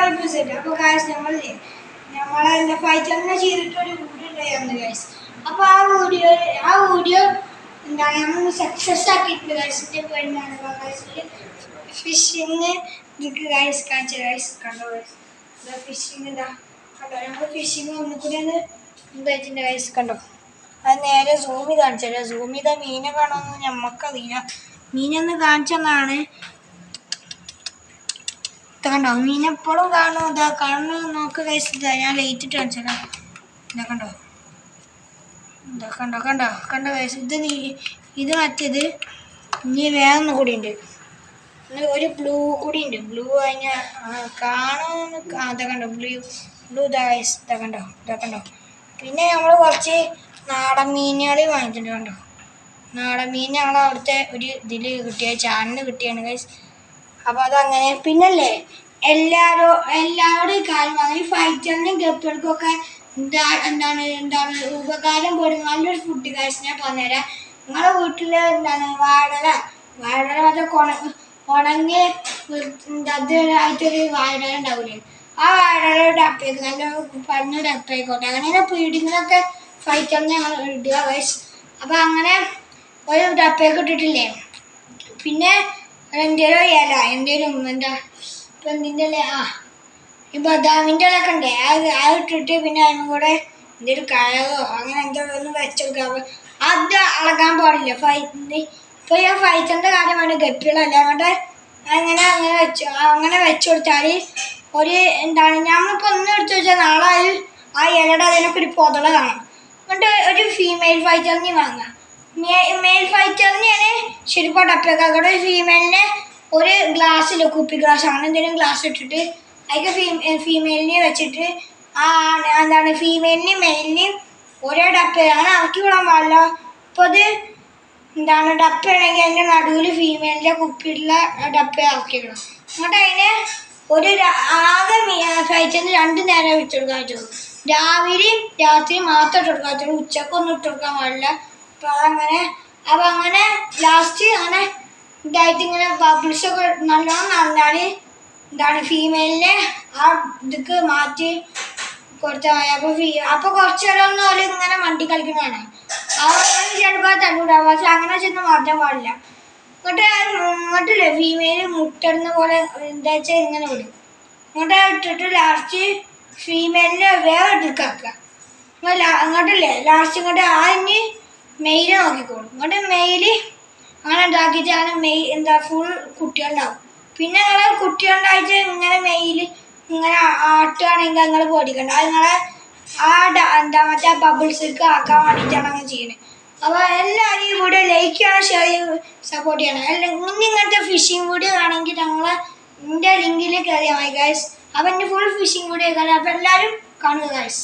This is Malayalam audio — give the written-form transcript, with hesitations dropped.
എപ്പിസോഡ്. അപ്പോൾ ഗൈസ് നമ്മളെ ഫൈറ്ററിനെ ചെയ്തിട്ടൊരു വീഡിയോ ഉണ്ടായിരുന്നു ഗൈസ്. അപ്പോൾ ആ വീഡിയോ എന്താണ് നമ്മൾ സക്സസ് ആക്കിയിട്ടുണ്ട് ഗൈസിൻ്റെ പേരിലാണ് ഗൈസ്. ഫിഷിങ് ഇതൊക്കെ ഗൈസ് കാണിച്ച ഗൈസ് കണ്ടോ ഗൈസ്. ഇതാ ഫിഷിങ് ഇതാ കണ്ടോ. നമ്മൾ ഫിഷിങ് ഒന്നുകൂടി ഒന്ന് ഇതായിട്ടുണ്ട് ഗൈസ് കണ്ടോ. അത് നേരെ സൂം ചെയ്ത് കാണിച്ചാലോ. സൂം ചെയ്താൽ മീനെ കാണുമെന്ന് ഞമ്മക്കറിയില്ല. മീനൊന്ന് കാണിച്ചെന്നാണ്. കണ്ടോ മീനെപ്പോഴും കാണും. ഇതാ കാണുന്നു നോക്ക് ഗൈസ്. ഇതാ ഞാൻ ലൈറ്റ് ഇട്ട് കാണിച്ചാലോ. ഇതാ കണ്ടോ ഇതാ കണ്ടോ കണ്ടോ കണ്ടോ ഗൈസ്. ഇത് മറ്റേത് ഇനി വേറെ ഒന്നും കൂടി ഉണ്ട്. ഒരു ബ്ലൂ കൂടി ഉണ്ട്. ബ്ലൂ കഴിഞ്ഞാൽ കാണുമെന്ന് അതാ കണ്ടോ. ബ്ലൂ ഇതാ ഗൈസ്. ഇതാ കണ്ടോ. പിന്നെ നമ്മൾ കുറച്ച് നാടൻ മീനുകൾ വാങ്ങിച്ചിട്ടുണ്ട് കണ്ടോ. നാടൻ മീൻ ഞങ്ങൾ അവിടുത്തെ ഒരു ഇതിൽ കിട്ടിയ ചാനലിന് കിട്ടിയാണ് ഗൈസ്. അപ്പോൾ അതങ്ങനെ. പിന്നല്ലേ എല്ലാവരും കാര്യം ഈ ഫൈറ്ററിനും ഗപ്പികൾക്കൊക്കെ എന്താണ് ഉപകാരം പോലും നല്ലൊരു ഫുഡ് ഗൈസ് ഞാൻ പറഞ്ഞുതരാം. നിങ്ങളുടെ വീട്ടിൽ എന്താണ് വാഴല മറ്റേ ഉണങ്ങി അതായിട്ടൊരു വാഴല ഉണ്ടാവില്ലേ. ആ വാഴയുടെ ഡപ്പയൊക്കെ നല്ല പറഞ്ഞ ഡപ്പയായിക്കോട്ടെ. അങ്ങനെ പീടിങ്ങിനൊക്കെ ഫൈറ്ററിന് ഞങ്ങൾ ഇടുക ഗൈസ്. അപ്പോൾ അങ്ങനെ ഒരു ഡപ്പയൊക്കെ ഇട്ടിട്ടില്ലേ. പിന്നെ എന്തേലും ഇല എന്തേലും എന്താ ഇപ്പം എന്തിൻ്റെ ഇല ഈ ബദാമിൻ്റെ ഇലൊക്കെ ഉണ്ടേ അത് ഇട്ടിട്ട് പിന്നെ അതിനും കൂടെ എന്തെങ്കിലും കഴകോ അങ്ങനെ എന്തെങ്കിലും ഒന്ന് വെച്ചെടുക്കുക. അത് അളകാൻ പാടില്ല ഫൈറ്റിൻ്റെ. ഇപ്പോൾ ഈ ഫൈറ്ററിൻ്റെ കാര്യമാണ് ഗപ്പികളല്ല. അങ്ങോട്ട് അങ്ങനെ വെച്ചു കൊടുത്താൽ ഒരു എന്താണ് നമ്മളിപ്പോൾ ഒന്ന് എടുത്ത് വെച്ചാൽ നാളെ ആ ഇലയുടെ അതിനൊക്കെ ഒരു പൊതള കാണാം. എന്നിട്ട് ഒരു ഫീമെയിൽ ഫൈറ്ററിനെ വാങ്ങാം. മെയിൽ ഫൈറ്ററിനെയാണ് ശരിക്കും ഡപ്പയൊക്കെ അവിടെ ഫീമെയിലിനെ ഒരു ഗ്ലാസ്സിൽ കുപ്പി ഗ്ലാസ് അങ്ങനെ എന്തെങ്കിലും ഗ്ലാസ് ഇട്ടിട്ട് അതിൽ ഫീമെയിലിനെ വെച്ചിട്ട് എന്താണ് ഫീമെയിലിനെയും മെയിലിനെയും ഒരേ ഡപ്പയാണ് ഇറക്കി വിടാൻ പാടില്ല. അപ്പോൾ അത് എന്താണ് ഡപ്പയാണെങ്കിൽ അതിൻ്റെ നടുവിൽ ഫീമെയിലിൻ്റെ കുപ്പിയുള്ള ഡപ്പ ഇറക്കി വിടണം. എന്നിട്ട് അതിന് ആകെ ഫൈറ്ററിന് 2 നേരം ഇട്ട് കൊടുക്കാൻ പറ്റുള്ളൂ. രാവിലെയും രാത്രിയും മാത്രം ഇട്ട് കൊടുക്കാൻ പറ്റുള്ളൂ. ഉച്ചക്കൊന്നും ഇട്ട് കൊടുക്കാൻ പാടില്ല. അപ്പോൾ അങ്ങനെ ലാസ്റ്റ് അങ്ങനെ ഇതായിട്ട് ഇങ്ങനെ ബബിൾസൊക്കെ നല്ലോണം നടന്നാൽ എന്താണ് ഫീമെയിലിനെ ആ ഇതൊക്കെ മാറ്റി കൊടുത്താൽ മതി. അപ്പോൾ കുറച്ച് നേരം ഒന്നും അവർ ഇങ്ങനെ മണ്ടി കളിക്കുന്നതാണ്. അങ്ങനെ ചിലപ്പോൾ തല്ലുണ്ടാവും. പക്ഷെ അങ്ങനെ ചെന്ന് മാറ്റാൻ പാടില്ല. ഇങ്ങോട്ടില്ലേ ഫീമെയിൽ മുട്ടിടുന്ന പോലെ എന്താ വെച്ചാൽ ഇങ്ങനെ വിടും. ഇങ്ങോട്ട് ഇട്ടിട്ട് ലാസ്റ്റ് ഫീമെയിലിനെ വേറെ എടുക്കാക്കുക. ഇങ്ങോട്ടില്ലേ ലാസ്റ്റ് ഇങ്ങോട്ട് അതിന് മെയില് നോക്കിക്കോളും. ഇങ്ങോട്ട് മെയില് അങ്ങനെ ഉണ്ടാക്കിയിട്ട് ഫുൾ കുട്ടികളുണ്ടാവും. പിന്നെ നിങ്ങൾ കുട്ടികളുണ്ടായിട്ട് ഇങ്ങനെ മെയില് ഇങ്ങനെ ആട്ടുകയാണെങ്കിൽ നിങ്ങൾ പേടിക്കണ്ട. അത് നിങ്ങളെ മറ്റേ ബബിൾസിലേക്ക് ആക്കാൻ വേണ്ടിയിട്ടാണ് അങ്ങനെ ചെയ്യുന്നത്. അപ്പോൾ എല്ലാവരും ഈ വീഡിയോ ലൈക്ക് ചെയ്യണം, ഷെയർ ചെയ്ത് സപ്പോർട്ട് ചെയ്യണം. ഇങ്ങനത്തെ ഫിഷിംഗ് വീഡിയോ ആണെങ്കിൽ എൻ്റെ ലിങ്കിൽ കയറിയാൽ മതി ഗൈസ്. അപ്പോൾ എൻ്റെ ഫുൾ ഫിഷിംഗ് വീഡിയോ കാണാം. അപ്പോൾ എല്ലാവരും കാണുക ഗൈസ്.